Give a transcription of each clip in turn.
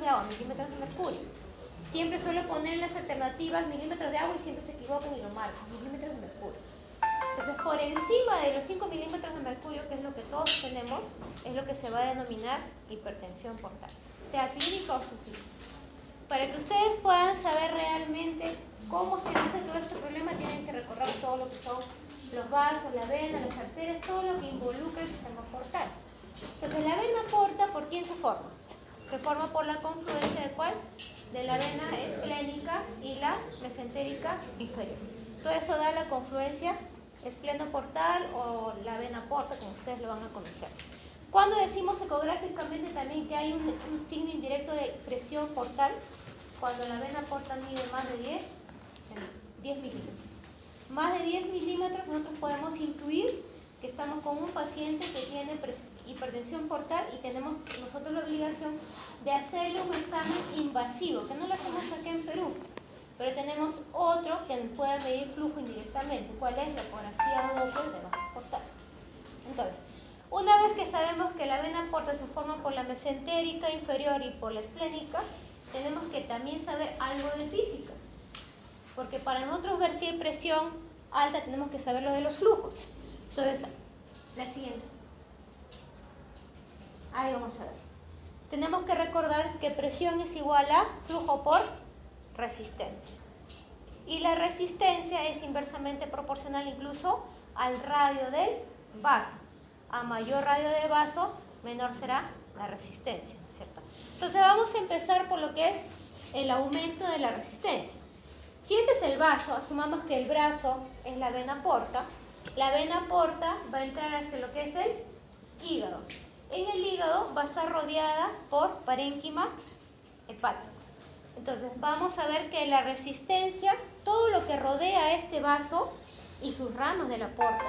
de agua, milímetros de mercurio. Siempre suelo poner en las alternativas milímetros de agua y siempre se equivocan y lo marcan, milímetros de mercurio. Entonces, por encima de los 5 milímetros de mercurio, que es lo que todos tenemos, es lo que se va a denominar hipertensión portal, sea clínica o subclínica. Para que ustedes puedan saber realmente cómo se hace todo este problema, tienen que recorrer todo lo que son los vasos, la vena, las arterias, todo lo que involucra el sistema portal. Entonces, la vena porta, ¿por quién se forma? Se forma por la confluencia de ¿cuál? De la vena esplénica y la mesentérica inferior. Todo eso da la confluencia esplenoportal o la vena porta, como ustedes lo van a conocer. Cuando decimos ecográficamente también que hay un signo indirecto de presión portal, cuando la vena porta mide más de 10 milímetros. Más de 10 milímetros nosotros podemos intuir que estamos con un paciente que tiene hipertensión portal y tenemos nosotros la obligación de hacerle un examen invasivo, que no lo hacemos aquí en Perú, pero tenemos otro que puede medir flujo indirectamente. ¿Cuál es? La ecografía Doppler de vasos portales. Entonces, una vez que sabemos que la vena porta se forma por la mesentérica inferior y por la esplénica, tenemos que también saber algo de física, porque para nosotros ver si hay presión alta tenemos que saber lo de los flujos. Entonces, la siguiente. Ahí vamos a ver. Tenemos que recordar que presión es igual a flujo por resistencia. Y la resistencia es inversamente proporcional incluso al radio del vaso. A mayor radio de vaso, menor será la resistencia, ¿no es cierto? Entonces vamos a empezar por lo que es el aumento de la resistencia. Si este es el vaso, asumamos que el brazo es la vena porta. La vena porta va a entrar hacia lo que es el hígado. En el hígado va a estar rodeada por parénquima hepática. Entonces vamos a ver que la resistencia, todo lo que rodea este vaso y sus ramas de la porta,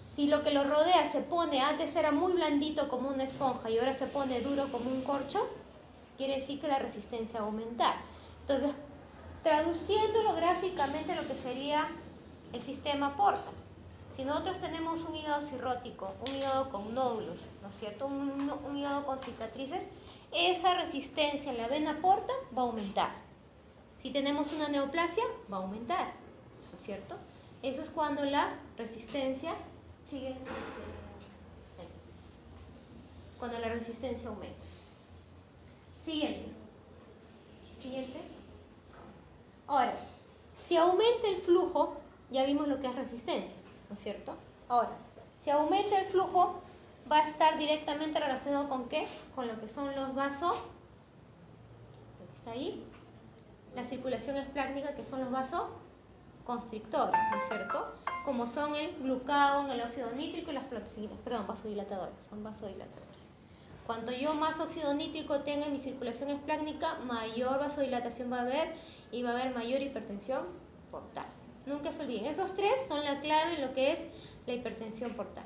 si lo que lo rodea se pone, antes era muy blandito como una esponja y ahora se pone duro como un corcho, quiere decir que la resistencia va a aumentar. Entonces, traduciéndolo gráficamente lo que sería el sistema porta. Si nosotros tenemos un hígado cirrótico, un hígado con nódulos, ¿no es cierto? Un hígado con cicatrices, esa resistencia en la vena porta va a aumentar. Si tenemos una neoplasia, va a aumentar, ¿no es cierto? Eso es cuando la resistencia sigue, cuando la resistencia aumenta. Siguiente. Ahora, si aumenta el flujo, ya vimos lo que es resistencia, ¿no es cierto? Ahora, si aumenta el flujo, va a estar directamente relacionado ¿con qué? Con lo que son los vasos, lo que está ahí, la circulación esplácnica, que son los vasoconstrictores, ¿no es cierto? Como son el glucagón, el óxido nítrico y las proteínas, vasodilatadores, son vasodilatadores. Cuanto yo más óxido nítrico tenga en mi circulación esplácnica, mayor vasodilatación va a haber y va a haber mayor hipertensión portal. Nunca se olviden, esos tres son la clave en lo que es la hipertensión portal.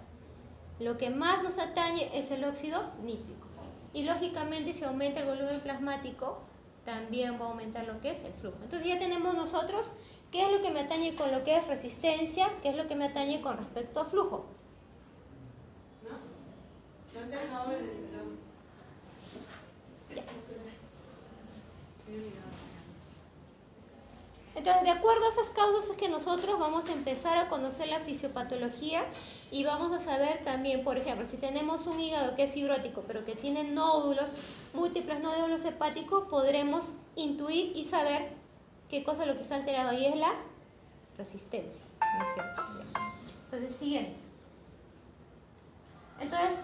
Lo que más nos atañe es el óxido nítrico. Y lógicamente, si aumenta el volumen plasmático, también va a aumentar lo que es el flujo. Entonces ya tenemos nosotros qué es lo que me atañe con lo que es resistencia, qué es lo que me atañe con respecto a flujo. ¿No? ¿Han dejado de decirlo? Ya. Entonces, de acuerdo a esas causas es que nosotros vamos a empezar a conocer la fisiopatología y vamos a saber también, por ejemplo, si tenemos un hígado que es fibrótico, pero que tiene nódulos, múltiples nódulos hepáticos, podremos intuir y saber qué cosa es lo que está alterado ahí es la resistencia, ¿no es cierto? Entonces, siguiente. Entonces,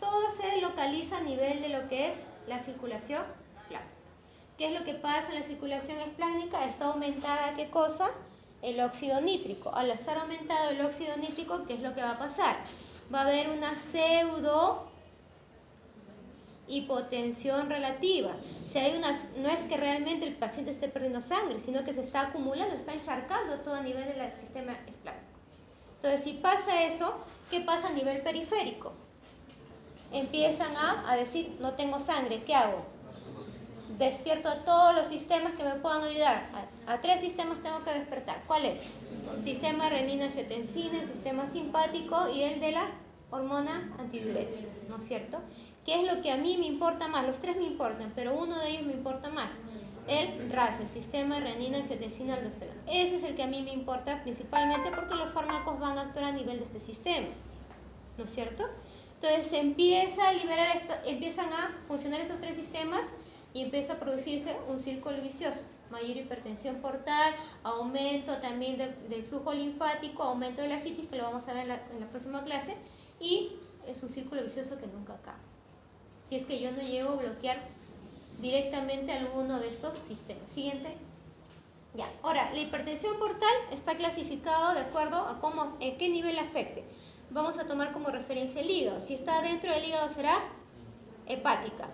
todo se localiza a nivel de lo que es la circulación esplácnica. ¿Qué es lo que pasa en la circulación esplácnica? Está aumentada, ¿qué cosa? El óxido nítrico. Al estar aumentado el óxido nítrico, ¿qué es lo que va a pasar? Va a haber una pseudo hipotensión relativa. Si hay no es que realmente el paciente esté perdiendo sangre, sino que se está acumulando, se está encharcando todo a nivel del sistema esplácnico. Entonces, si pasa eso, ¿qué pasa a nivel periférico? Empiezan a decir, no tengo sangre, ¿qué hago? Despierto a todos los sistemas que me puedan ayudar. A 3 sistemas tengo que despertar. ¿Cuál es? Sistema renina-angiotensina, el sistema simpático y el de la hormona antidiurética. ¿no es cierto? ¿Qué es lo que a mí me importa más? Los tres me importan, pero uno de ellos me importa más. El RAS, el sistema renina-angiotensina-aldosterona. Ese es el que a mí me importa principalmente porque los fármacos van a actuar a nivel de este sistema, ¿no es cierto? Entonces se empieza a liberar esto, empiezan a funcionar esos tres sistemas y empieza a producirse un círculo vicioso. Mayor hipertensión portal, aumento también del flujo linfático, aumento de la citis, que lo vamos a ver en la próxima clase, y es un círculo vicioso que nunca acaba. Si es que yo no llego a bloquear directamente alguno de estos sistemas. Siguiente. Ya, ahora, la hipertensión portal está clasificado de acuerdo a en qué nivel afecte. Vamos a tomar como referencia el hígado. Si está dentro del hígado será hepática.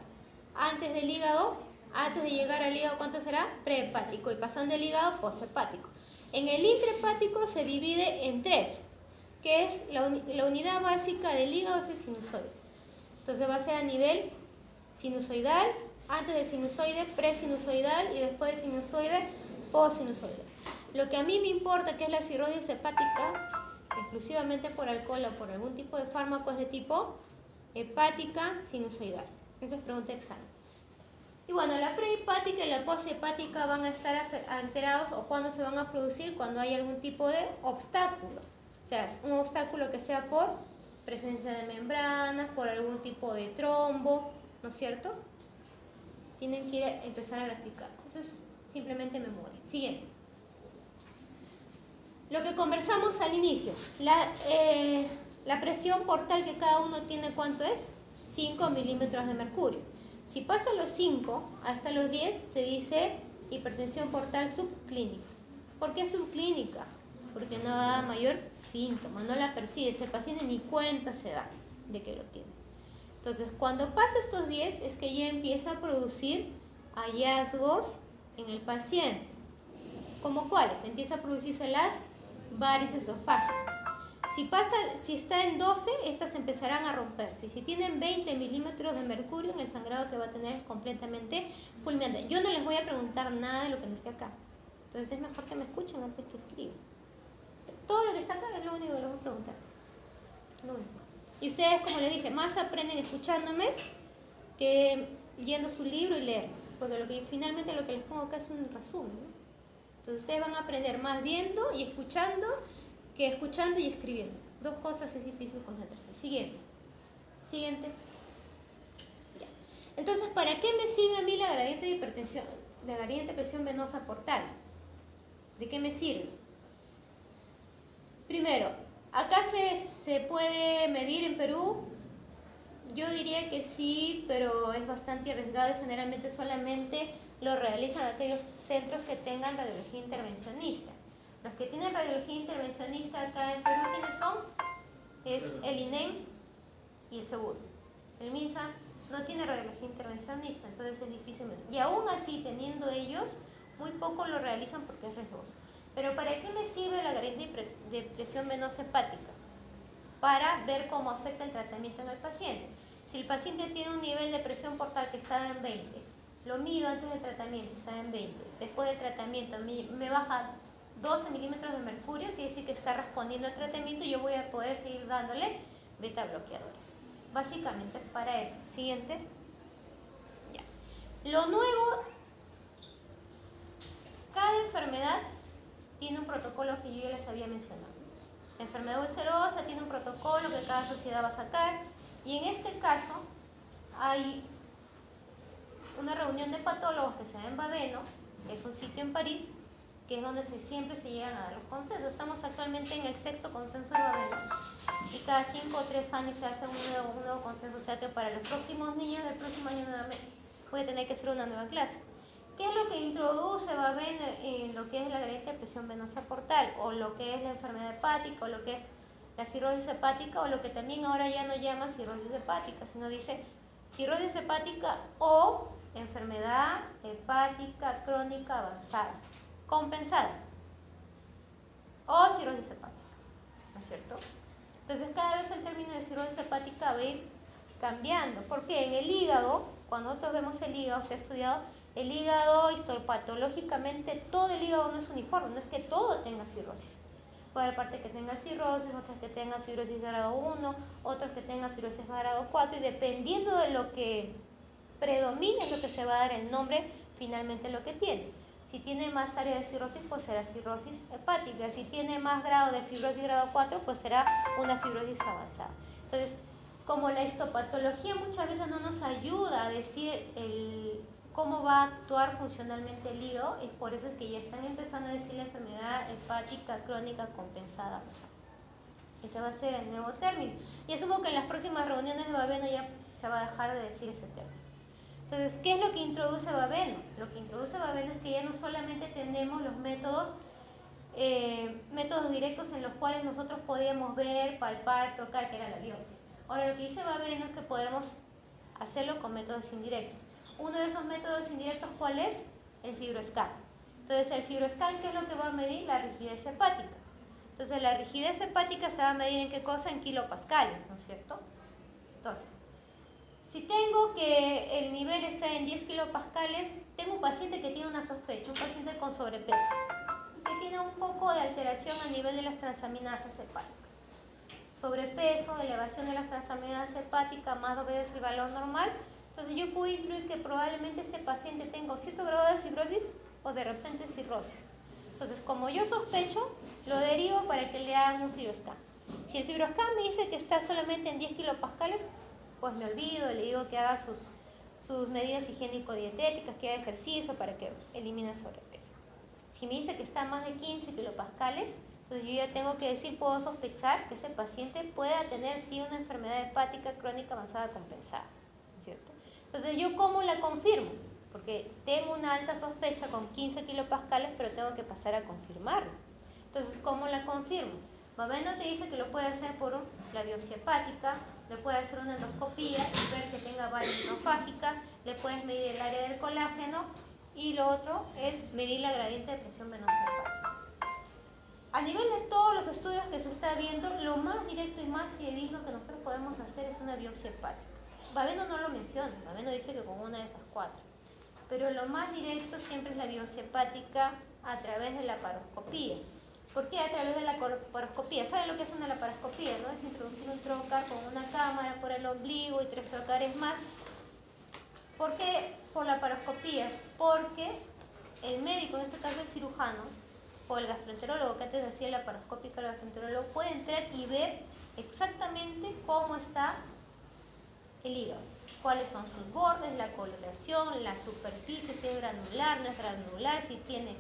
Antes del hígado, antes de llegar al hígado, ¿cuánto será? Prehepático. Y pasando el hígado, poshepático. En el intrahepático se divide en tres, que es la unidad básica del hígado, es el sinusoide. Entonces va a ser a nivel sinusoidal, antes del sinusoide, presinusoidal, y después del sinusoide, postsinusoidal. Lo que a mí me importa, que es la cirrosis hepática, exclusivamente por alcohol o por algún tipo de fármaco, es de tipo hepática sinusoidal. Esa es pregunta de examen. Y bueno, la prehepática y la poshepática van a estar alterados, o cuando se van a producir, cuando hay algún tipo de obstáculo. O sea, un obstáculo que sea por presencia de membranas, por algún tipo de trombo, ¿no es cierto? Tienen que empezar a graficar. Eso es simplemente memoria. Siguiente. Lo que conversamos al inicio, la presión portal que cada uno tiene, ¿cuánto es? 5 milímetros de mercurio. Si pasa los 5 hasta los 10, se dice hipertensión portal subclínica. ¿Por qué subclínica? Porque no da mayor síntoma, no la percibe, el paciente ni cuenta se da de que lo tiene. Entonces, cuando pasa estos 10 es que ya empieza a producir hallazgos en el paciente. ¿Como cuáles? Empieza a producirse las varices esofágicas. Si está en 12, estas empezarán a romperse. Y si tienen 20 milímetros de mercurio, en el sangrado que va a tener es completamente fulminante. Yo no les voy a preguntar nada de lo que no esté acá. Entonces es mejor que me escuchen antes que escriban. Todo lo que está acá es lo único que les voy a preguntar. Lo único. Y ustedes, como les dije, más aprenden escuchándome que yendo su libro y leer. Porque finalmente lo que les pongo acá es un resumen, ¿no? Entonces ustedes van a aprender más viendo y escuchando que escuchando y escribiendo. Dos cosas es difícil concentrarse. Siguiente. Ya. Entonces, ¿para qué me sirve a mí la gradiente de hipertensión, la gradiente de presión venosa portal? ¿De qué me sirve? Primero, ¿acá se puede medir en Perú? Yo diría que sí, pero es bastante arriesgado y generalmente solamente lo realizan aquellos centros que tengan radiología intervencionista. Los que tienen radiología intervencionista acá en Perú, ¿quiénes son? Es el INEM y el seguro. El MINSA no tiene radiología intervencionista, entonces es difícil. Y aún así, teniendo ellos, muy poco lo realizan porque es riesgoso. Pero ¿para qué me sirve la gradiente de presión venosa hepática? Para ver cómo afecta el tratamiento en el paciente. Si el paciente tiene un nivel de presión portal que estaba en 20, lo mido antes del tratamiento, estaba en 20. Después del tratamiento me baja 12 milímetros de mercurio, quiere decir que está respondiendo al tratamiento y yo voy a poder seguir dándole beta bloqueadores. Básicamente es para eso. Siguiente. Ya. Lo nuevo, cada enfermedad tiene un protocolo que yo ya les había mencionado. La enfermedad ulcerosa tiene un protocolo que cada sociedad va a sacar, y en este caso hay una reunión de patólogos que se da en Baveno, que es un sitio en París, que es donde siempre se llegan a dar los consensos. Estamos actualmente en el 6º consenso de Baveno, y cada 5 o 3 años se hace un nuevo consenso, o sea que para los próximos niños del próximo año nuevamente voy a tener que hacer una nueva clase. ¿Qué es lo que introduce Baveno en lo que es la gradiente de presión venosa portal, o lo que es la enfermedad hepática, o lo que es la cirrosis hepática, o lo que también ahora ya no llama cirrosis hepática, sino dice cirrosis hepática o enfermedad hepática crónica avanzada, compensada, o cirrosis hepática, ¿no es cierto? Entonces cada vez el término de cirrosis hepática va a ir cambiando, porque en el hígado, cuando nosotros vemos el hígado, se ha estudiado el hígado histopatológicamente, todo el hígado no es uniforme, no es que todo tenga cirrosis. Puede haber parte que tenga cirrosis, otras que tengan fibrosis grado 1, otras que tengan fibrosis grado 4, y dependiendo de lo que predomine es lo que se va a dar el nombre finalmente lo que tiene. Si tiene más área de cirrosis, pues será cirrosis hepática. Si tiene más grado de fibrosis grado 4, pues será una fibrosis avanzada. Entonces, como la histopatología muchas veces no nos ayuda a decir cómo va a actuar funcionalmente el hígado, es por eso que ya están empezando a decir la enfermedad hepática crónica compensada avanzada. Ese va a ser el nuevo término. Y asumo que en las próximas reuniones de Babeno ya se va a dejar de decir ese término. Entonces, ¿qué es lo que introduce Babeno? Lo que introduce Babeno es que ya no solamente tenemos los métodos directos en los cuales nosotros podíamos ver, palpar, tocar, que era la biopsia. Ahora, lo que dice Babeno es que podemos hacerlo con métodos indirectos. Uno de esos métodos indirectos, ¿cuál es? El fibroscan. Entonces, el fibroscan, ¿qué es lo que va a medir? La rigidez hepática. Entonces, la rigidez hepática se va a medir ¿en qué cosa? En kilopascales, ¿no es cierto? Entonces, si tengo que el nivel está en 10 kilopascales, tengo un paciente que tiene una sospecha, un paciente con sobrepeso, que tiene un poco de alteración a nivel de las transaminasas hepáticas. Sobrepeso, elevación de las transaminasas hepáticas más 2 veces el valor normal. Entonces yo puedo incluir que probablemente este paciente tenga cierto grado de fibrosis o de repente cirrosis. Entonces, como yo sospecho, lo derivo para que le hagan un fibroscan. Si el fibroscan me dice que está solamente en 10 kilopascales, pues me olvido, le digo que haga sus medidas higiénico-dietéticas, que haga ejercicio para que elimine el sobrepeso. Si me dice que está a más de 15 kilopascales, entonces yo ya tengo que decir, puedo sospechar que ese paciente pueda tener sí una enfermedad hepática crónica avanzada compensada, ¿cierto? Entonces yo ¿cómo la confirmo? Porque tengo una alta sospecha con 15 kilopascales, pero tengo que pasar a confirmarlo. Entonces, ¿cómo la confirmo? Babeno te dice que lo puede hacer por la biopsia hepática, le puede hacer una endoscopía y ver que tenga varices esofágicas, le puedes medir el área del colágeno y lo otro es medir la gradiente de presión venosa hepática. A nivel de todos los estudios que se está viendo, lo más directo y más fidedigno que nosotros podemos hacer es una biopsia hepática. Babeno no lo menciona, Babeno dice que con una de esas 4. Pero lo más directo siempre es la biopsia hepática a través de la laparoscopía. ¿Por qué a través de la laparoscopía? ¿Saben lo que es una laparoscopía, no? Es introducir un trocar con una cámara por el ombligo y 3 trocares más. ¿Por qué por laparoscopía? Porque el médico, en este caso el cirujano, o el gastroenterólogo, que antes hacía la laparoscópica, el gastroenterólogo puede entrar y ver exactamente cómo está el hígado. Cuáles son sus bordes, la coloración, la superficie, si es granular, no es granular, si tiene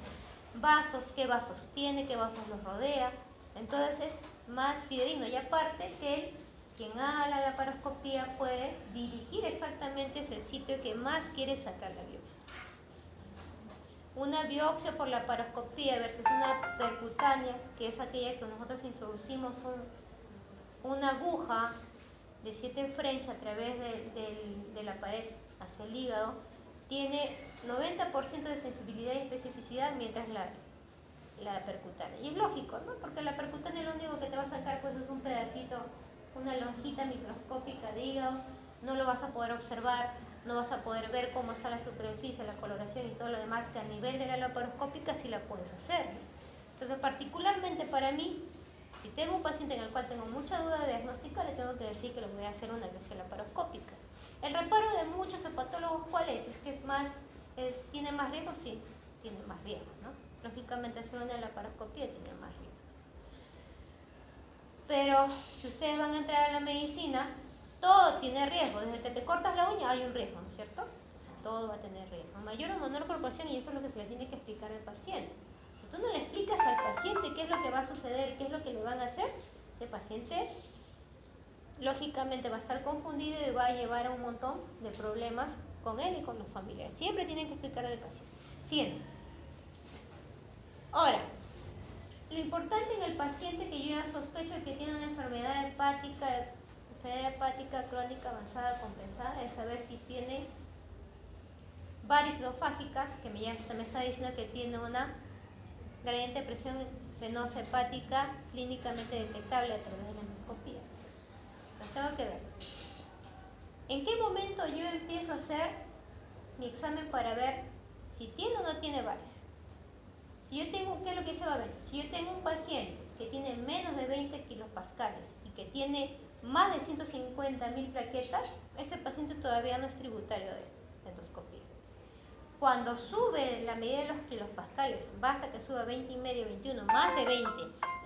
vasos, qué vasos tiene, qué vasos los rodea. Entonces es más fidedigno y aparte que quien haga la laparoscopía puede dirigir exactamente hacia el sitio que más quiere sacar la biopsia. Una biopsia por laparoscopía versus una percutánea, que es aquella que nosotros introducimos una aguja de 7 French a través de la pared hacia el hígado, tiene 90% de sensibilidad y especificidad, mientras la percutánea. Y es lógico, ¿no? Porque la percutánea lo único que te va a sacar pues es un pedacito, una lonjita microscópica de hígado, no lo vas a poder observar, no vas a poder ver cómo está la superficie, la coloración y todo lo demás, que a nivel de la laparoscópica sí la puedes hacer. Entonces, particularmente para mí, si tengo un paciente en el cual tengo mucha duda de diagnóstica, le tengo que decir que le voy a hacer una biopsia laparoscópica. El reparo de muchos hepatólogos, ¿cuál es? ¿Es que tiene más riesgo? Sí, tiene más riesgo, ¿no? Lógicamente hacer una laparoscopía tiene más riesgo. Pero si ustedes van a entrar a la medicina, todo tiene riesgo. Desde que te cortas la uña hay un riesgo, ¿no es cierto? Entonces todo va a tener riesgo. Mayor o menor proporción, y eso es lo que se le tiene que explicar al paciente. Si tú no le explicas al paciente qué es lo que va a suceder, qué es lo que le van a hacer, el paciente lógicamente va a estar confundido y va a llevar a un montón de problemas con él y con los familiares. Siempre tienen que explicarle al paciente. Siguiente. Ahora, lo importante en el paciente que yo ya sospecho que tiene una enfermedad hepática crónica avanzada compensada es saber si tiene varices esofágicas, que me está diciendo que tiene una gradiente de presión venosa hepática clínicamente detectable a través de la endoscopía. Entonces tengo que ver en qué momento yo empiezo a hacer mi examen para ver si tiene o no tiene varices. Si yo tengo, ¿qué es lo que se va a ver? Si yo tengo un paciente que tiene menos de 20 kilopascales y que tiene más de 150.000 plaquetas, ese paciente todavía no es tributario de endoscopía. Cuando sube la medida de los kilopascales, basta que suba 20 y medio, 21, más de 20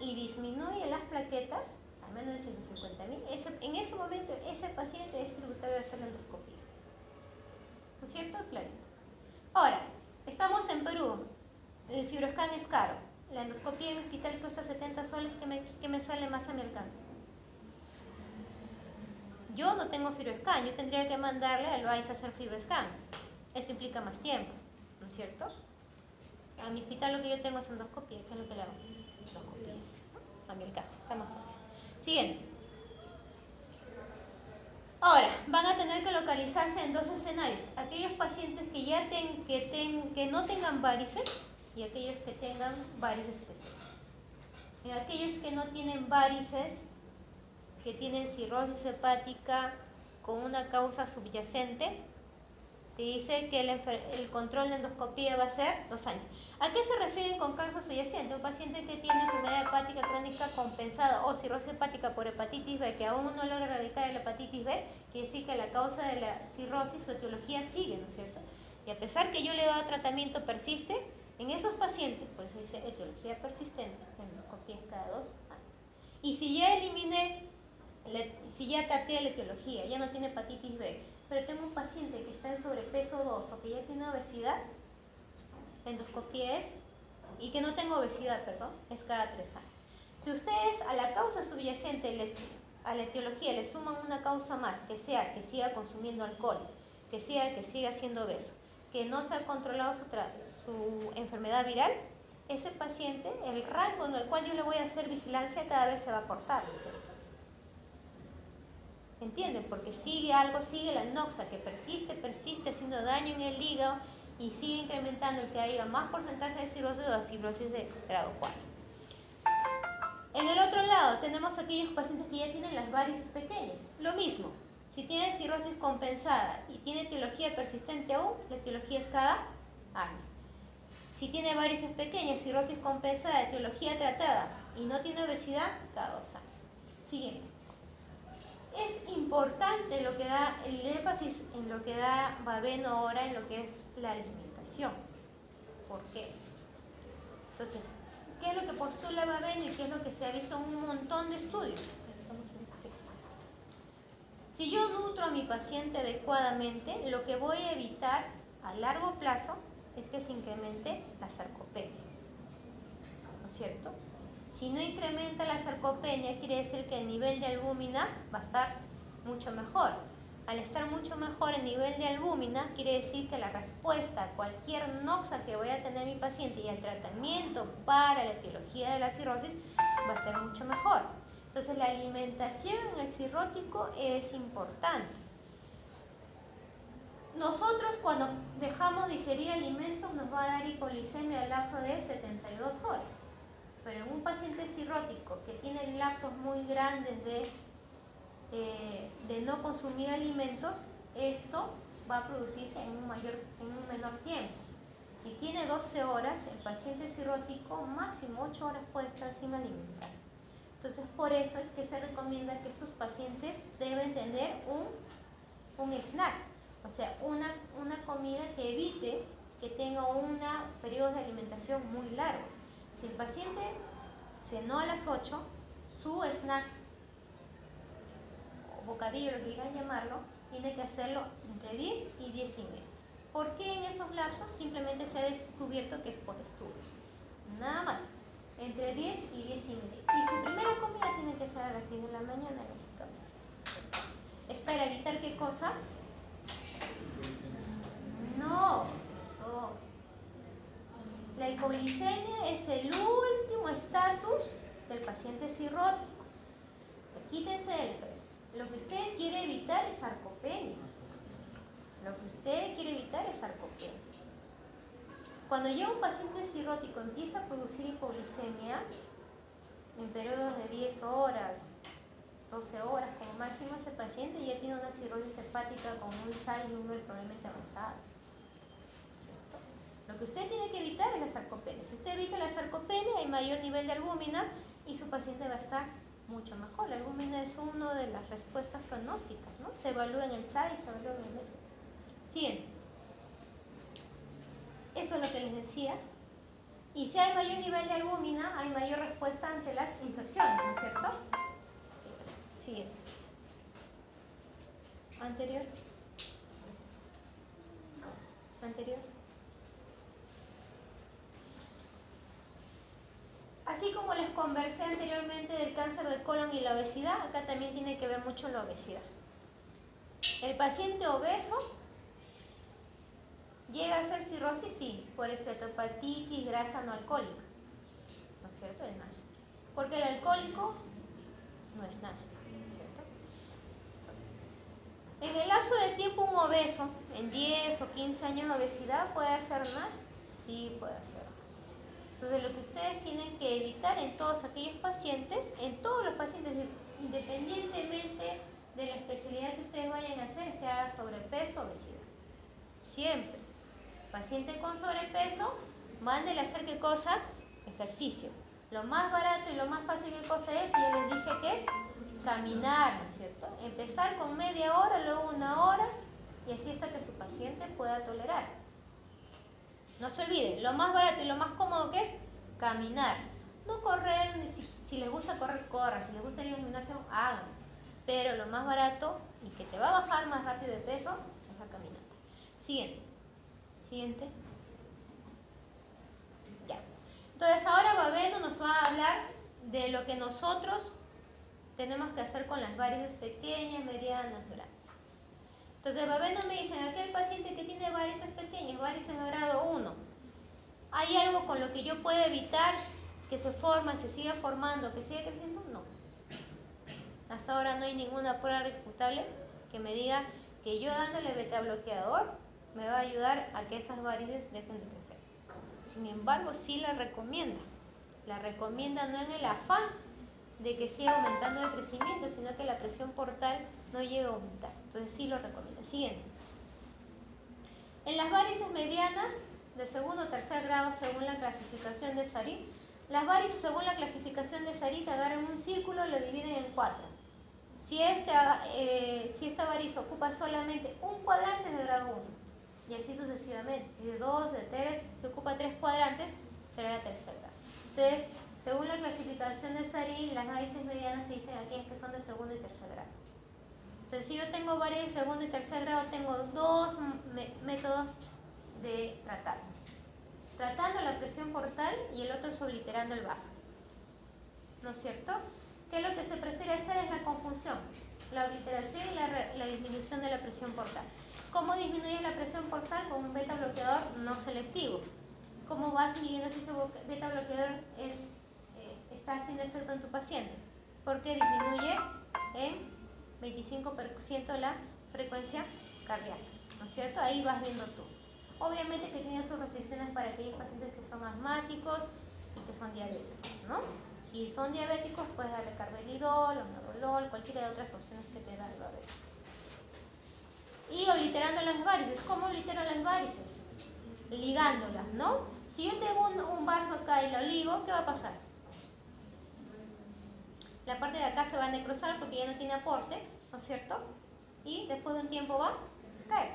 y disminuye las plaquetas a menos de 150.000, en ese momento ese paciente es tributario de hacer la endoscopía. ¿No es cierto? Clarito. Ahora, estamos en Perú, el fibroscan es caro, la endoscopía en mi hospital cuesta 70 soles, ¿qué me sale más a mi alcance? Yo no tengo fibroscan, yo tendría que mandarle al OAIS a hacer fibroscan. Eso implica más tiempo, ¿no es cierto? A mi hospital lo que yo tengo es endoscopía, ¿qué es lo que le hago? Endoscopía. A mi alcance, está más fácil. Siguiente. Ahora, van a tener que localizarse en dos escenarios. Aquellos pacientes que ya que no tengan varices y aquellos que tengan varices pequeñas. En aquellos que no tienen varices, que tienen cirrosis hepática con una causa subyacente, te dice que el control de endoscopía va a ser 2 años. ¿A qué se refieren con causa subyacente? Un paciente que tiene enfermedad hepática crónica compensada o cirrosis hepática por hepatitis B, que aún no logra erradicar la hepatitis B, quiere decir que la causa de la cirrosis, su etiología sigue, ¿no es cierto? Y a pesar que yo le he dado tratamiento, persiste, en esos pacientes, por eso dice etiología persistente, endoscopía cada 2 años. Y si ya eliminé, si ya traté la etiología, ya no tiene hepatitis B, pero tengo un paciente que está en sobrepeso 2 o que ya tiene obesidad, la endoscopía es, y que no tengo obesidad, perdón, es cada 3 años. Si ustedes a la causa subyacente, a la etiología, le suman una causa más, que sea que siga consumiendo alcohol, que sea que siga siendo obeso, que no se ha controlado su enfermedad viral, ese paciente, el rango en el cual yo le voy a hacer vigilancia cada vez se va a cortar, ¿no es cierto? ¿Entienden? Porque sigue la noxa que persiste haciendo daño en el hígado y sigue incrementando el que haya más porcentaje de cirrosis o de fibrosis de grado 4. En el otro lado tenemos aquellos pacientes que ya tienen las varices pequeñas. Lo mismo, si tienen cirrosis compensada y tiene etiología persistente aún, la etiología es cada año. Si tiene varices pequeñas, cirrosis compensada, etiología tratada y no tiene obesidad, cada 2 años. Siguiente. Es importante lo que da el énfasis en lo que da Baveno ahora en lo que es la alimentación. ¿Por qué? Entonces, ¿qué es lo que postula Baveno y qué es lo que se ha visto en un montón de estudios? Si yo nutro a mi paciente adecuadamente, lo que voy a evitar a largo plazo es que se incremente la sarcopenia, ¿no es cierto? Si no incrementa la sarcopenia, quiere decir que el nivel de albúmina va a estar mucho mejor. Al estar mucho mejor el nivel de albúmina, quiere decir que la respuesta a cualquier noxa que vaya a tener mi paciente y al tratamiento para la etiología de la cirrosis va a ser mucho mejor. Entonces la alimentación en el cirrótico es importante. Nosotros cuando dejamos digerir alimentos nos va a dar hipoglicemia al lapso de 72 horas. Pero en un paciente cirrótico que tiene lapsos muy grandes de no consumir alimentos, esto va a producirse en un menor tiempo. Si tiene 12 horas, el paciente cirrótico máximo 8 horas puede estar sin alimentarse. Entonces, por eso es que se recomienda que estos pacientes deben tener un snack, o sea, una comida que evite que tenga periodos de alimentación muy largos. Si el paciente cenó a las 8, su snack o bocadillo, lo que quieran llamarlo, tiene que hacerlo entre 10 y 10 y media. ¿Por qué en esos lapsos? Simplemente se ha descubierto que es por estudios. Nada más, entre 10 y 10 y media. Y su primera comida tiene que ser a las 6 de la mañana, lógicamente. ¿Es para evitar qué cosa? No. La hipoglicemia es el último estatus del paciente cirrótico. Quítense del peso. Lo que usted quiere evitar es sarcopenia. Cuando ya un paciente cirrótico empieza a producir hipoglicemia, en periodos de 10 horas, 12 horas como máximo, ese paciente ya tiene una cirrosis hepática con un CHAI y un nivel probablemente avanzado. Lo que usted tiene que evitar es la sarcopenia. Si usted evita la sarcopenia, hay mayor nivel de albúmina y su paciente va a estar mucho mejor. La albúmina es una de las respuestas pronósticas, ¿no? Se evalúa en el chat y se evalúa en el método. Siguiente. Esto es lo que les decía. Y si hay mayor nivel de albúmina, hay mayor respuesta ante las infecciones, ¿no es cierto? Siguiente. Anterior. Anterior. Así como les conversé anteriormente del cáncer de colon y la obesidad, acá también tiene que ver mucho la obesidad. El paciente obeso llega a ser cirrosis, sí, por esteatopatitis, grasa no alcohólica, ¿no es cierto? El NASH. Porque el alcohólico no es NASH, ¿cierto? En el lapso del tiempo un obeso, en 10 o 15 años de obesidad, ¿puede hacer NASH? Sí, puede hacer NASH. Entonces lo que ustedes tienen que evitar en todos aquellos pacientes, en todos los pacientes, independientemente de la especialidad que ustedes vayan a hacer, es que haga sobrepeso o obesidad. Siempre. Paciente con sobrepeso, mándele a hacer ¿qué cosa? Ejercicio. Lo más barato y lo más fácil ¿qué cosa es? Ya les dije que es caminar, ¿no es cierto? Empezar con media hora, luego 1 hora, y así hasta que su paciente pueda tolerar. No se olviden, lo más barato y lo más cómodo que es caminar. No correr, si les gusta correr, corran. Si les gusta ir al gimnasio, hagan. Pero lo más barato y que te va a bajar más rápido de peso es la caminata. Siguiente. Siguiente. Ya. Entonces ahora Baveno nos va a hablar de lo que nosotros tenemos que hacer con las varices pequeñas, medianas, grandes. Entonces Baveno me dice, aquel paciente que tiene varices pequeñas, varices de grado 1, ¿hay algo con lo que yo pueda evitar que se forma, se siga formando, que siga creciendo? No. Hasta ahora no hay ninguna prueba refutable que me diga que yo dándole beta bloqueador me va a ayudar a que esas varices dejen de crecer. Sin embargo, sí la recomienda. La recomienda no en el afán de que siga aumentando el crecimiento, sino que la presión portal no llegue a aumentar. Entonces sí lo recomienda. Siguiente. En las varices medianas de segundo o tercer grado, según la clasificación de Sarit, las varices según la clasificación de Sarit agarran un círculo y lo dividen en 4. Si esta varice ocupa solamente un cuadrante es de grado 1, y así sucesivamente. Si de 2, de 3, se ocupa 3 cuadrantes, será de tercer grado. Entonces, según la clasificación de Sarit, las varices medianas se dicen aquellas que son de segundo y tercer grado. Entonces, si yo tengo varices de segundo y tercer grado, tengo 2 métodos de tratarlas. Tratando la presión portal y el otro es obliterando el vaso. ¿No es cierto? ¿Qué es lo que se prefiere hacer? Es la conjunción, la obliteración y la disminución de la presión portal. ¿Cómo disminuyes la presión portal? Con un beta bloqueador no selectivo. ¿Cómo vas midiendo si ese beta bloqueador está haciendo efecto en tu paciente? Porque disminuye en 25% la frecuencia cardíaca, ¿no es cierto? Ahí vas viendo tú. Obviamente que tiene sus restricciones para aquellos pacientes que son asmáticos y que son diabéticos, ¿no? Si son diabéticos, puedes darle carvedilol, omeprazol, cualquiera de otras opciones que te da el Baveno. Y obliterando las varices. ¿Cómo oblitero las varices? Ligándolas, ¿no? Si yo tengo un vaso acá y lo ligo, ¿qué va a pasar? La parte de acá se va a necrosar porque ya no tiene aporte, ¿no es cierto? Y después de un tiempo va a caer.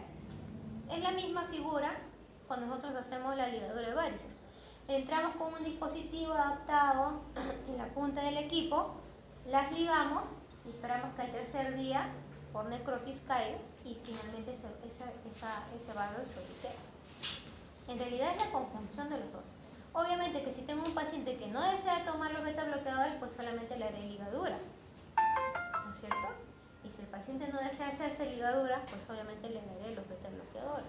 Es la misma figura cuando nosotros hacemos la ligadura de varices. Entramos con un dispositivo adaptado en la punta del equipo, las ligamos y esperamos que al tercer día, por necrosis, caiga y finalmente ese barro se oblitera. En realidad es la conjunción de los dos. Obviamente que si tengo un paciente que no desea tomar los beta bloqueadores, pues solamente le haré ligadura, ¿no es cierto? Y si el paciente no desea hacerse ligadura, pues obviamente le daré los beta bloqueadores.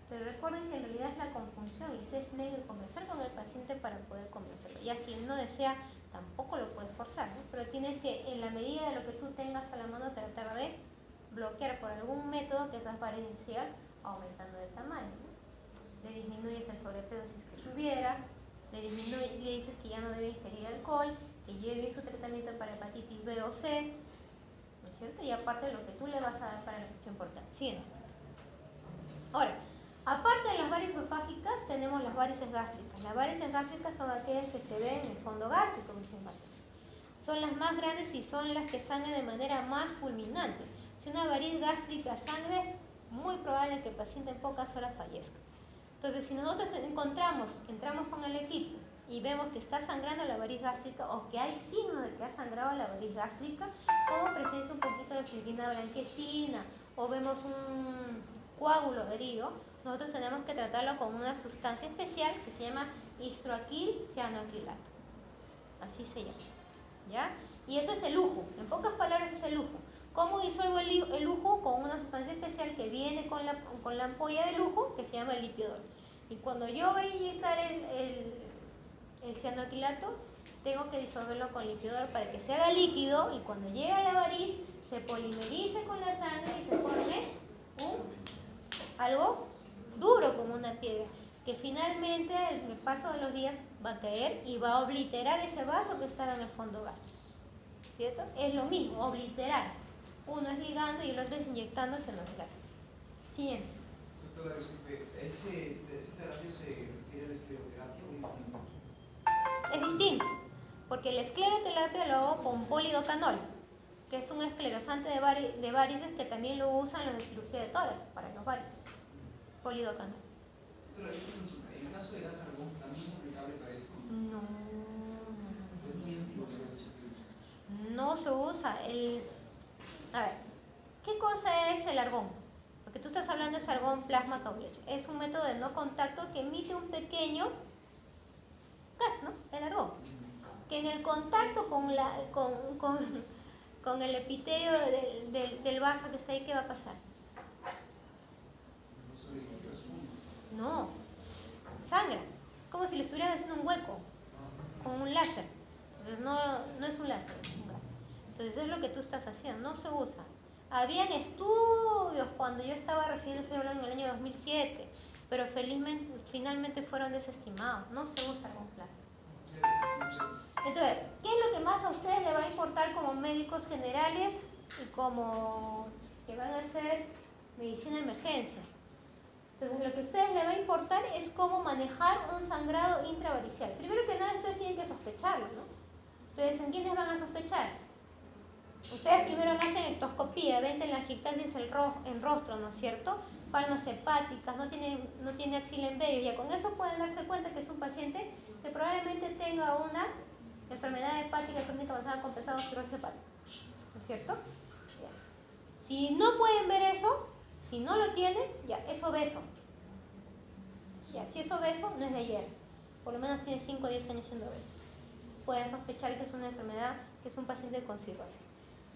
Pero recuerden que en realidad es la conjunción y ustedes tienen que conversar con el paciente para poder convencerlo. Ya si él no desea, tampoco lo puedes forzar, ¿no? Pero tienes que, en la medida de lo que tú tengas a la mano, tratar de bloquear por algún método que esas varices sigan aumentando de tamaño, ¿no? Le disminuyes el sobrepeso si es que tuviera, le dices que ya no debe ingerir alcohol, que lleve su tratamiento para hepatitis B o C, ¿no es cierto? Y aparte lo que tú le vas a dar para la presión portal. Siguiente. Ahora, aparte de las varices esofágicas, tenemos las varices gástricas. Las varices gástricas son aquellas que se ven en el fondo gástrico, dicen pacientes. son las más grandes y son las que sangran de manera más fulminante. Si una variz gástrica sangra, es muy probable que el paciente en pocas horas fallezca. Entonces, si nosotros entramos con el equipo y vemos que está sangrando la variz gástrica o que hay signos de que ha sangrado la variz gástrica, como presencia un poquito de fibrina blanquecina o vemos un coágulo adherido, nosotros tenemos que tratarlo con una sustancia especial que se llama istroaquil cianoacrilato. Así se llama, ¿ya? Y eso es el lujo, en pocas palabras es el lujo. ¿Cómo disuelvo el lujo? Con una sustancia especial que viene con la ampolla de lujo, que se llama el lipiodol. Y cuando yo voy a inyectar el cianoacrilato, tengo que disolverlo con lipiodol para que se haga líquido y cuando llegue a la variz se polimerice con la sangre y se forme algo duro como una piedra, que finalmente en el paso de los días va a caer y va a obliterar ese vaso que estaba en el fondo gástrico, ¿cierto? Es lo mismo, obliterar. Uno es ligando y el otro es inyectando cianoacrilato. Siguiente. Doctora, disculpe, ¿esa terapia se refiere a la escleroterapia o es distinto? Es distinto, porque la escleroterapia lo hago con polidocanol, que es un esclerosante de varices que también lo usan los de cirugía de tórax para los varices. Polidocanol. Doctora, ¿en el caso de gas argón también es aplicable para esto? No. Es muy antiguo, No se usa. A ver, ¿qué cosa es el argón? Lo que tú estás hablando es argón plasma caulecho. Es un método de no contacto que emite un pequeño gas, ¿no? El argón. Que en el contacto con el epitelio del vaso que está ahí, ¿qué va a pasar? No, sangra. Como si le estuvieran haciendo un hueco con un láser. Entonces no es un láser, es un gas. Entonces es lo que tú estás haciendo, no se usa. Habían estudios cuando yo estaba recién, estoy hablando en el año 2007, pero finalmente fueron desestimados, no se usa argón plasma. Entonces, ¿qué es lo que más a ustedes les va a importar como médicos generales y como que van a hacer medicina de emergencia? Entonces, lo que a ustedes les va a importar es cómo manejar un sangrado intravaricial. Primero que nada, ustedes tienen que sospecharlo, ¿no? Entonces, ¿en quiénes van a sospechar? Ustedes primero hacen ectoscopía, ven telangiectasis en rostro, ¿no es cierto? Palmas hepáticas, no tiene axila en vello. Ya con eso pueden darse cuenta que es un paciente que probablemente tenga una enfermedad hepática crónica avanzada compensada o cirrosis hepática, ¿no es cierto? Ya. Si no pueden ver eso, si no lo tienen, ya, es obeso. Ya, si es obeso, no es de ayer. Por lo menos tiene 5 o 10 años siendo obeso. Pueden sospechar que es una enfermedad, que es un paciente con cirrosis.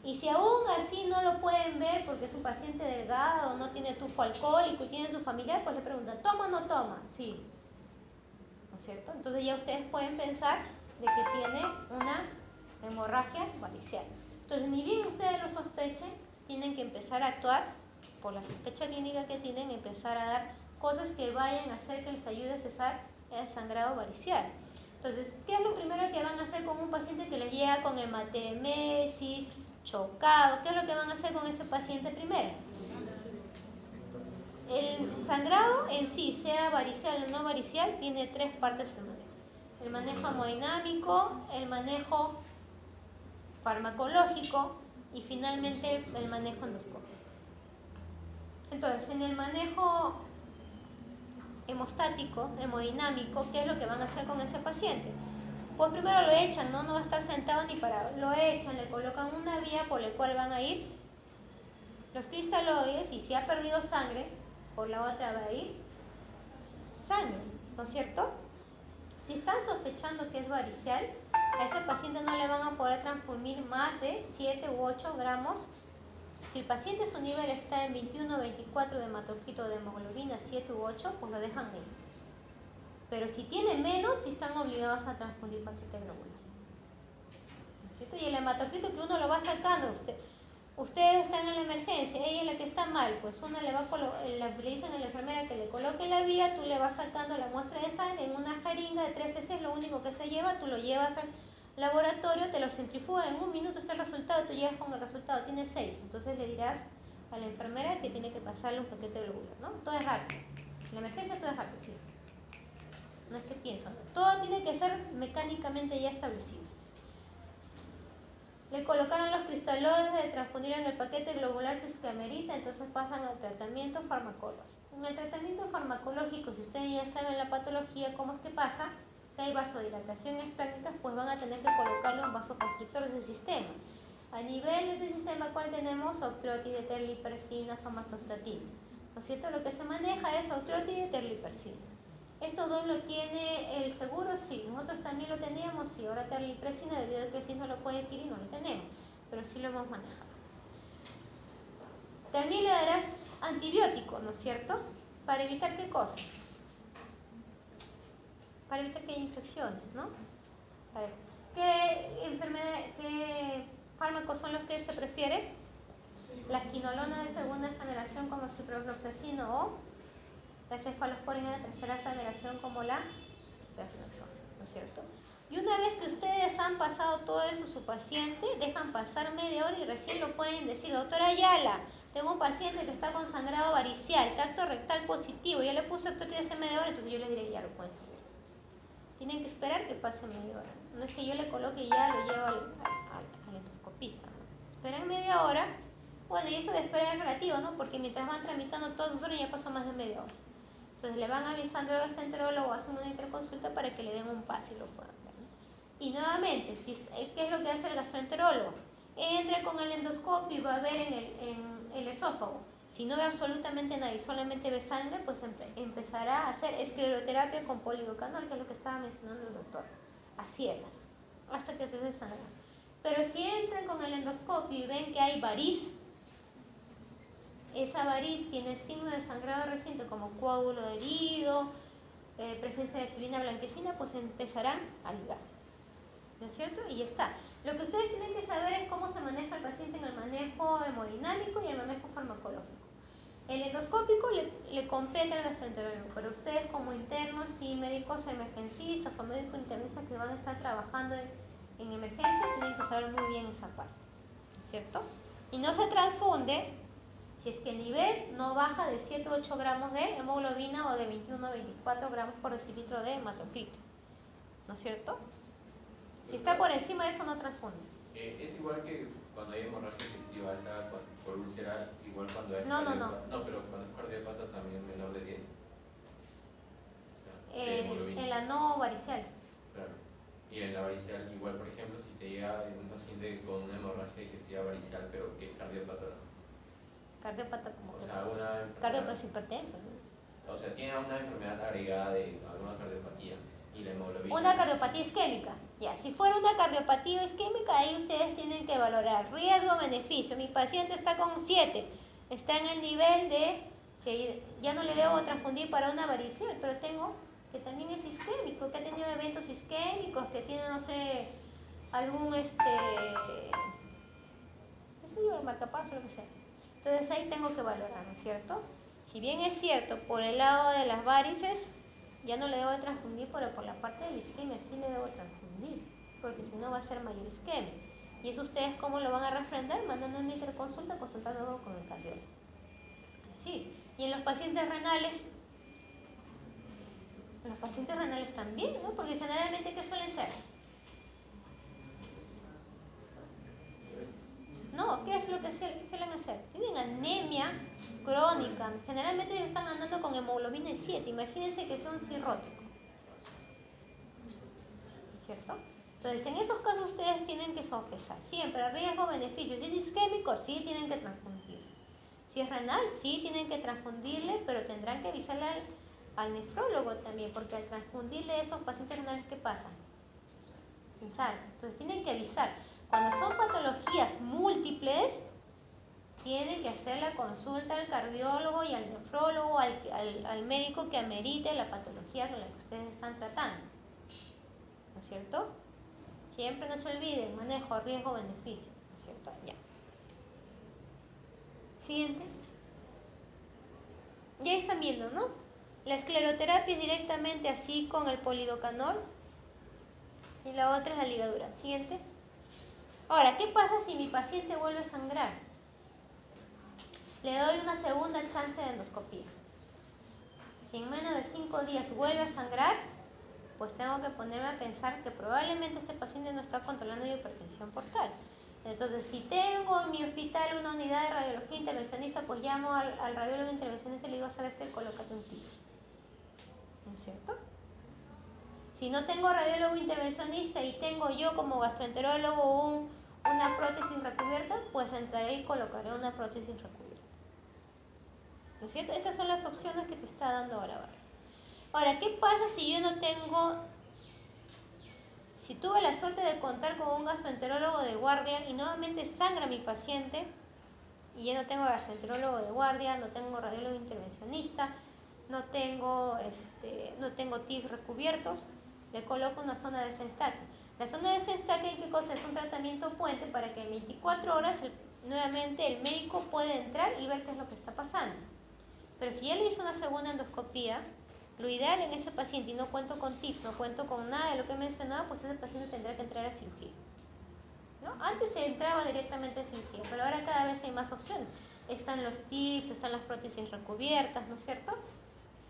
Y si aún así no lo pueden ver porque es un paciente delgado, no tiene tufo alcohólico y tiene su familiar, pues le preguntan, ¿toma o no toma? Sí. ¿No es cierto? Entonces ya ustedes pueden pensar de que tiene una hemorragia varicial. Entonces, ni bien ustedes lo sospechen, tienen que empezar a actuar por la sospecha clínica que tienen, empezar a dar cosas que vayan a hacer que les ayude a cesar el sangrado varicial. Entonces, ¿qué es lo primero que van a hacer con un paciente que les llega con hematemesis, chocado? ¿Qué es lo que van a hacer con ese paciente primero? El sangrado en sí, sea varicial o no varicial, tiene 3 partes de manejo. El manejo hemodinámico, el manejo farmacológico y finalmente el manejo endoscópico. Entonces, en el manejo hemostático, hemodinámico, ¿qué es lo que van a hacer con ese paciente? Pues primero lo echan, no va a estar sentado ni parado, lo echan, le colocan una vía por la cual van a ir los cristaloides y si ha perdido sangre, por la otra va a ir sangre, ¿no es cierto? Si están sospechando que es varicial, a ese paciente no le van a poder transfundir más de 7 u 8 gramos. Si el paciente su nivel está en 21 o 24 de hematocrito de hemoglobina 7 u 8, pues lo dejan ahí. Pero si tiene menos, sí están obligados a transfundir paquete globular. ¿No es cierto? Y el hematocrito que uno lo va sacando, ustedes están en la emergencia, ella es la que está mal, pues una le dicen a la enfermera que le coloque la vía, tú le vas sacando la muestra de sangre en una jeringa de 3 cc, es lo único que se lleva, tú lo llevas al laboratorio, te lo centrifuga, en 1 minuto está el resultado, tú llegas con el resultado, tienes 6, entonces le dirás a la enfermera que tiene que pasarle un paquete globular, ¿no? Todo es rápido, en la emergencia todo es rápido, sí. No es que pienso, ¿no? Todo tiene que ser mecánicamente ya establecido. Le colocaron los cristaloides de transfundir en el paquete globular si es que amerita, entonces pasan al tratamiento farmacológico. En el tratamiento farmacológico, si ustedes ya saben la patología, cómo es que pasa, que hay vasodilatación esplácnica, pues van a tener que colocarle un vasoconstrictor de ese sistema. A nivel de ese sistema, ¿cuál tenemos? Octreotide, terlipersina, somatostatina. ¿No es cierto? Lo que se maneja es octreotide y terlipersina. ¿Estos dos lo tiene el seguro? Sí. Nosotros también lo teníamos, sí. Ahora terlipersina, debido a que si no lo puede adquirir, no lo tenemos. Pero sí lo hemos manejado. También le darás antibiótico, ¿no es cierto? ¿Para evitar qué cosa? Para evitar que haya infecciones, ¿no? A ver, ¿qué fármacos son los que se prefieren? Las quinolonas de segunda generación como el ciprofloxacino o la cefalosporina de tercera generación como la dexametasona, ¿no es cierto? Y una vez que ustedes han pasado todo eso a su paciente, dejan pasar media hora y recién lo pueden decir: doctora Ayala, tengo un paciente que está con sangrado varicial, tacto rectal positivo, ya le puse octreotide hace media hora, entonces yo les diré: ya lo pueden subir. Tienen que esperar que pase media hora. No es que yo le coloque y ya lo llevo al endoscopista, ¿no? Esperan media hora. Bueno, y eso de espera es relativo, ¿no? Porque mientras van tramitando todas sus horas ya pasó más de media hora. Entonces le van avisando al gastroenterólogo, hacen una interconsulta para que le den un pase y lo puedan ver, ¿no? Y nuevamente, ¿qué es lo que hace el gastroenterólogo? Entra con el endoscopio y va a ver en el esófago. Si no ve absolutamente nada y solamente ve sangre, pues empezará a hacer escleroterapia con polidocanol, que es lo que estaba mencionando el doctor, a ciegas, hasta que se desangra. Pero si entran con el endoscopio y ven que hay variz, esa variz tiene signo de sangrado reciente como coágulo herido, presencia de filina blanquecina, pues empezarán a ligar, ¿no es cierto? Y ya está. Lo que ustedes tienen que saber es cómo se maneja el paciente en el manejo hemodinámico y el manejo farmacológico. El endoscópico le compete al gastroenterólogo, pero ustedes como internos y médicos emergencistas o médicos internistas que van a estar trabajando en emergencia tienen que saber muy bien esa parte, ¿no es cierto? Y no se transfunde si es que el nivel no baja de 7 o 8 gramos de hemoglobina o de 21 o 24 gramos por decilitro de hematocrito, ¿no es cierto? Si está por encima de eso, no transfunde. Es igual que cuando hay hemorragia digestiva alta por úlcera, igual cuando hay No, pero cuando es cardiopata también menor de 10. O sea, En la no varicial. Claro. Y en la varicial, igual, por ejemplo, si te llega un paciente con una hemorragia digestiva varicial, pero que es cardiopata. Cardiopata como O que. sea, una Cardiopata es hipertenso, ¿no? O sea, tiene una enfermedad agregada de alguna cardiopatía y la hemoglobina. Una cardiopatía isquémica. Ya, si fuera una cardiopatía isquémica, ahí ustedes tienen que valorar riesgo-beneficio. Mi paciente está con 7, está en el nivel de que ya no le debo transfundir para una varicela, pero tengo que también es isquémico, que ha tenido eventos isquémicos, que tiene, no sé, algún, qué sé yo, el marcapaso, lo que sea. Entonces ahí tengo que valorar, ¿no es cierto? Si bien es cierto, por el lado de las varices, ya no le debo transfundir, pero por la parte de la isquemia sí le debo transfundir, porque si no va a ser mayor isquemia. Y eso ustedes cómo lo van a refrendar, mandando una interconsulta, consultando con el cardiólogo. Sí. Y en los pacientes renales también, ¿no? Porque generalmente, ¿qué suelen ser? No, ¿qué es lo que suelen hacer? Tienen anemia crónica. Generalmente ellos están andando con hemoglobina en 7. Imagínense que son cirróticos, ¿cierto? Entonces, en esos casos ustedes tienen que sopesar siempre riesgo-beneficio. Si es isquémico, sí tienen que transfundir. Si es renal, sí tienen que transfundirle, pero tendrán que avisarle al nefrólogo también, porque al transfundirle a esos pacientes renales, ¿qué pasa? Hinchar. Entonces, tienen que avisar. Cuando son patologías múltiples, tienen que hacer la consulta al cardiólogo y al nefrólogo, al médico que amerite la patología con la que ustedes están tratando, ¿no es cierto? Siempre no se olviden, manejo riesgo-beneficio, ¿no es cierto? Ya. Siguiente. Ya están viendo, ¿no? La escleroterapia es directamente así con el polidocanol y la otra es la ligadura. Siguiente. Ahora, ¿qué pasa si mi paciente vuelve a sangrar? Le doy una segunda chance de endoscopía. Si en menos de 5 días vuelve a sangrar, pues tengo que ponerme a pensar que probablemente este paciente no está controlando hipertensión portal. Entonces, si tengo en mi hospital una unidad de radiología intervencionista, pues llamo al radiólogo intervencionista y le digo, ¿sabes qué? Colócate un TIF. ¿No es cierto? Si no tengo radiólogo intervencionista y tengo yo como gastroenterólogo una prótesis recubierta, pues entraré y colocaré una prótesis recubierta. ¿No es cierto? Esas son las opciones que te está dando ahora. Ahora, ¿qué pasa si yo no tengo... Si tuve la suerte de contar con un gastroenterólogo de guardia y nuevamente sangra mi paciente y ya no tengo gastroenterólogo de guardia, no tengo radiólogo intervencionista, no tengo TIF recubiertos, le coloco una zona de Senstaque. La zona de Senstaque, ¿qué cosa? Es un tratamiento puente para que en 24 horas nuevamente el médico pueda entrar y ver qué es lo que está pasando. Pero si ya le hice una segunda endoscopía, lo ideal en ese paciente, y no cuento con TIF, no cuento con nada de lo que he mencionado, pues ese paciente tendrá que entrar a cirugía, ¿no? Antes se entraba directamente a cirugía, pero ahora cada vez hay más opciones. Están los TIFs, están las prótesis recubiertas, ¿no es cierto?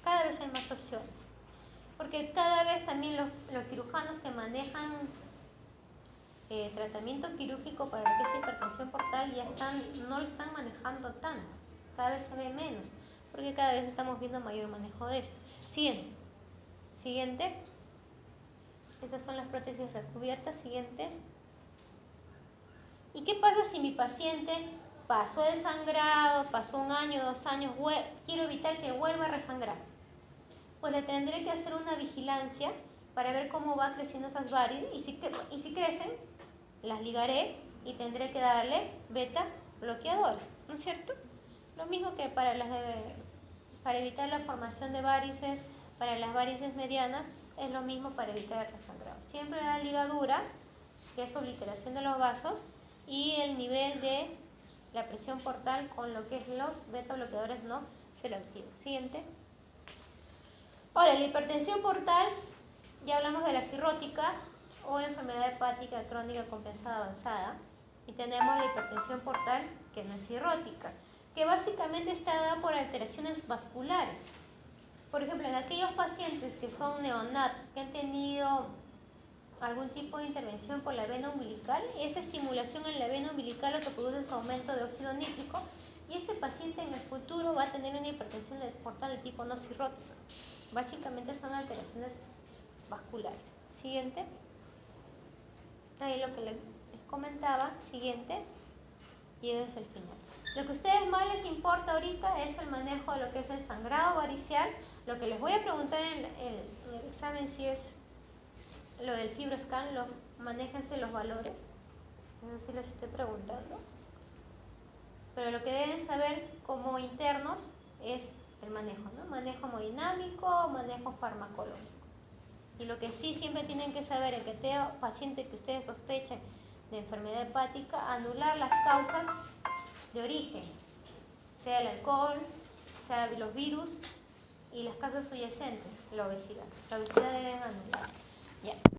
Cada vez hay más opciones. Porque cada vez también los cirujanos que manejan tratamiento quirúrgico para lo que es hipertensión portal no lo están manejando tanto. Cada vez se ve menos, porque cada vez estamos viendo mayor manejo de esto. Siguiente. Esas son las prótesis recubiertas. Siguiente. ¿Y qué pasa si mi paciente pasó el sangrado, pasó 1 año, 2 años, quiero evitar que vuelva a resangrar? Pues le tendré que hacer una vigilancia para ver cómo va creciendo esas varices y si crecen, las ligaré y tendré que darle beta bloqueador, ¿no es cierto? Lo mismo que para evitar la formación de varices, para las varices medianas, es lo mismo para evitar el resangrado. Siempre la ligadura, que es obliteración de los vasos, y el nivel de la presión portal con lo que es los beta bloqueadores no selectivos. Siguiente. Ahora, la hipertensión portal, ya hablamos de la cirrótica o enfermedad hepática crónica compensada avanzada, y tenemos la hipertensión portal que no es cirrótica, que básicamente está dada por alteraciones vasculares. Por ejemplo, en aquellos pacientes que son neonatos, que han tenido algún tipo de intervención por la vena umbilical, esa estimulación en la vena umbilical lo que produce es aumento de óxido nítrico, y este paciente en el futuro va a tener una hipertensión portal de tipo no cirrótica. Básicamente son alteraciones vasculares. Siguiente. Ahí lo que les comentaba. Siguiente. Y ese es el final. Lo que a ustedes más les importa ahorita es el manejo de lo que es el sangrado varicial. Lo que les voy a preguntar en el examen si es lo del FibroScan, manéjense los valores. Eso sí les estoy preguntando. Pero lo que deben saber como internos es el manejo, ¿no? Manejo hemodinámico, manejo farmacológico. Y lo que sí siempre tienen que saber es que tenga paciente que ustedes sospechen de enfermedad hepática, anular las causas de origen, sea el alcohol, sea los virus y las causas subyacentes, la obesidad. La obesidad deben anular. Ya.